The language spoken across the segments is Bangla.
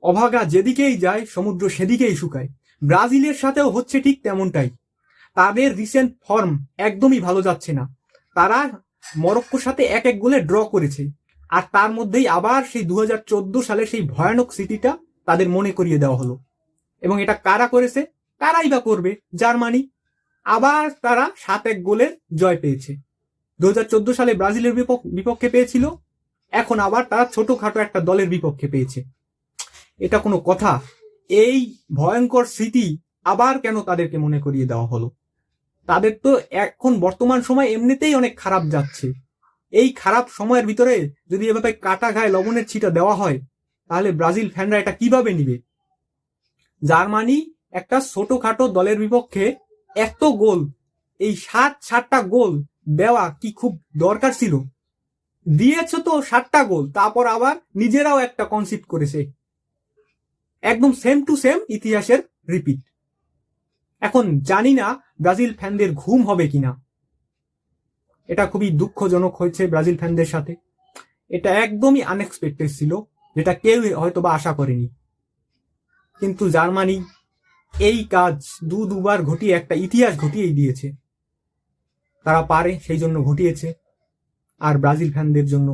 অভাগা যেদিকেই যায় সমুদ্র সেদিকেই শুকায়। ব্রাজিলের সাথেও হচ্ছে ঠিক তেমনটাই। তাদের রিসেন্ট ফর্ম একদমই ভালো যাচ্ছে না। তারা মরক্কোর সাথে 1-1 গোলে ড্র করেছে, আর তার মধ্যেই আবার সেই 2014 সালে সেই ভয়ানক স্মৃতিটা তাদের মনে করিয়ে দেওয়া হলো। এবং এটা কারা করেছে? কারাই বা করবে? জার্মানি। আবার তারা 7-1 গোলের জয় পেয়েছে। 2014 সালে ব্রাজিলের বিপক্ষে পেয়েছিল, এখন আবার তারা ছোটখাটো একটা দলের বিপক্ষে পেয়েছে। এটা কোনো কথা? এই ভয়ঙ্কর স্মৃতি আবার কেন তাদেরকে মনে করিয়ে দেওয়া হলো? তাদের তো এখন বর্তমান সময় এমনিতেই অনেক খারাপ যাচ্ছে। এই খারাপ সময়ের ভিতরে যদি এভাবে কাটা গায়ে লবণের ছিটা দেওয়া হয়, তাহলে ব্রাজিল ফ্যানরা এটা কিভাবে নিবে? জার্মানি একটা ছোটখাটো দলের বিপক্ষে এত গোল, এই 7টা গোল দেওয়া কি খুব দরকার ছিল? দিয়েছে তো 7টা গোল, তারপর আবার নিজেরাও একটা কনসিড করেছে। একদম সেম টু সেম ইতিহাসের রিপিট। এখন জানি না ব্রাজিল ফ্যানদের ঘুম হবে কিনা। এটা খুবই দুঃখজনক হয়েছে ব্রাজিল ফ্যানদের সাথে। এটা একদমই আনএক্সপেক্টেড ছিল, যেটা কেউ হয়তো বা আশা করেনি। কিন্তু জার্মানি এই কাজ দুবার ঘটিয়ে একটা ইতিহাস ঘটিয়েই দিয়েছে। তারা পারে, সেই জন্য ঘটিয়েছে। আর ব্রাজিল ফ্যানদের জন্য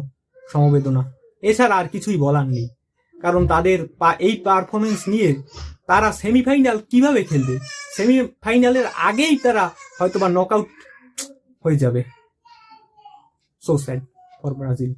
সমবেদনা, এছাড়া আর কিছুই বলার নেই। কারণ তাদের এই পারফরমেন্স নিয়ে তারা সেমিফাইনাল কিভাবে খেলবে? সেমিফাইনালের আগেই তারা হয়তোবা নকআউট হয়ে যাবে। So sad for Brazil.